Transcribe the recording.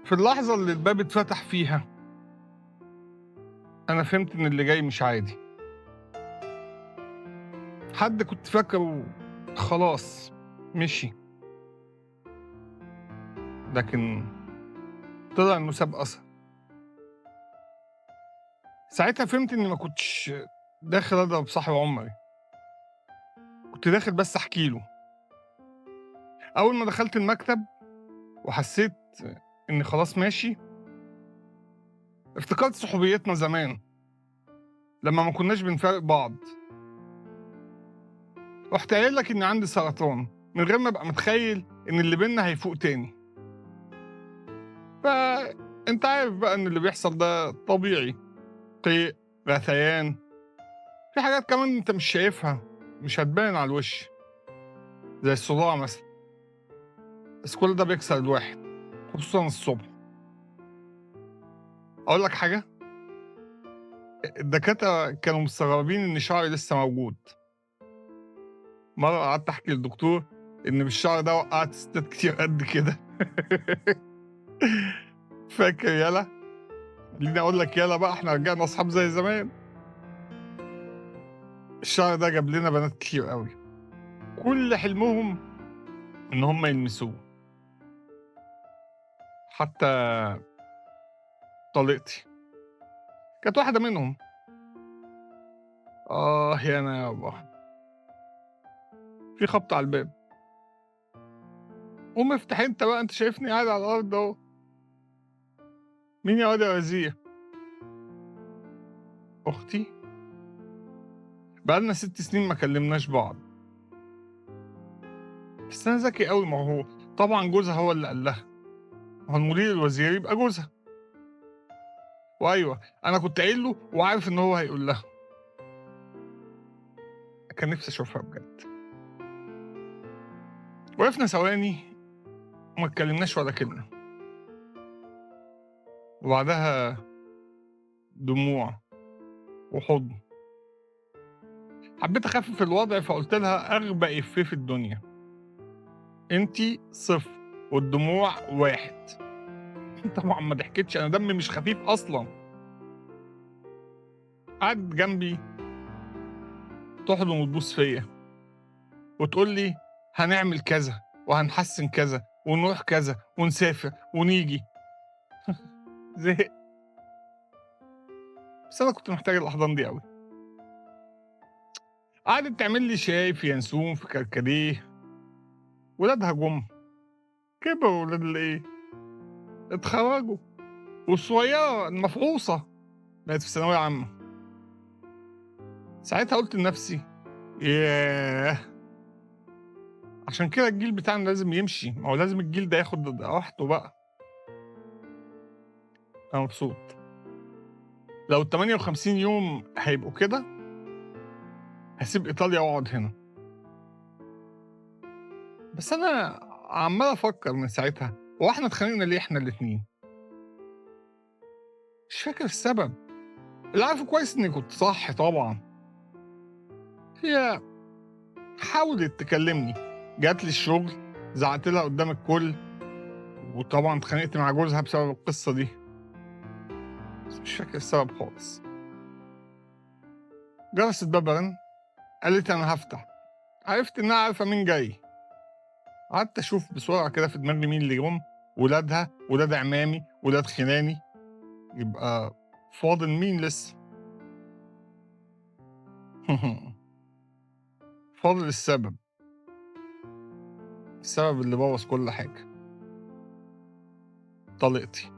في اللحظة اللي الباب اتفتح فيها، أنا فهمت إن اللي جاي مش عادي. حد كنت فاكره خلاص مشي، لكن طلع إنه ساب أثر. ساعتها فهمت إني ما كنتش داخل أضرب صاحب عمري، كنت داخل بس أحكي له. أول ما دخلت المكتب وحسيت إني خلاص ماشي، افتكرت صحوبيتنا زمان لما ما كناش بنفارق بعض. رُحت قايل لك إني عندي سرطان من غير ما أبقى متخيل إن اللي بيننا هيفوق تاني. فأنت عارف بقى إن اللي بيحصل ده طبيعي، قيء، غثيان، في حاجات كمان أنت مش شايفها، مش هتبان على الوش، زي الصداع مثلًا، بس كل ده بيكسر الواحد، خصوصًا الصبح. أقول لك حاجة، الدكاترة كانوا مستغربين إن شعري لسه موجود. مرة قعدت أحكي للدكتور إن بالشعر ده وقّعت ستات كتير قد كده. فاكر يالا؟ خلّيني أقول لك يالا بقى، إحنا رجعنا أصحاب زي زمان. الشعر ده جاب لنا بنات كتير أوي، كل حلمهم إن هم يلمسوه، حتى طليقتي كانت واحدة منهم. آه يا أنا يابا، في خبط على الباب، قوم افتح أنت بقى، أنت شايفني قاعد على الأرض أهو. مين يا واد يا وزير؟ أختي؟ بقى لنا 6 سنين ما كلمناش بعض، بس أنا ذكي أوي. ما هو طبعًا جوزها هو اللي قال لها، ما هو المدير الوزير يبقى جوزها. وأيوه، أنا كنت قايل له وعارف إن هو هيقول لها. كان نفسي أشوفها بجد. وقفنا ثواني وما اتكلمناش ولا كلمة، وبعدها دموع وحضن. حبيت أخفف الوضع فقُلت لها أغبى إفيه في الدنيا: أنتِ 0 والدموع 1. طبعًا ما ضحكتش، أنا دمي مش خفيف أصلًا. قعدت جنبي تحضن وتبوس فيّا وتقول لي هنعمل كذا وهنحسّن كذا ونروح كذا ونسافر ونيجي. زهقت، بس أنا كنت محتاج الأحضان دي أوي. قعدت تعمل لي شاي في ينسون في كركديه. ولادها جُم، كبروا ولاد الإيه، اتخرّجوا، والصغيّرة المفعوصة بقت في ثانوية عامة. ساعتها قُلت لنفسي: ياه! عشان كده الجيل بتاعنا لازم يمشي، ما هو لازم الجيل ده ياخد راحته بقى. أنا مبسوط. لو ال58 يوم هيبقوا كده، هاسيب إيطاليا وأقعد هنا. بس أنا عمّال أفكّر من ساعتها، هو إحنا اتخانقنا ليه إحنا الاتنين؟ مش فاكر السبب، اللي عارفه كويس إني كنت صح طبعًا. هي حاولت تكلمني، جات لي الشغل، زعقت لها قدّام الكل، وطبعًا اتخانقت مع جوزها بسبب القصة دي، بس مش فاكر السبب خالص. جرس الباب رن، قالت لي أنا هافتح، عرفت إنها عارفة مين جاي. قعدت أشوف بسرعة كده في دماغي مين اللي جُم: ولادها، ولاد عمامي، ولاد خِلاني، يبقى فاضل مين لسه؟ فاضل السبب، السبب اللي بوّظ كل حاجة، طليقتي.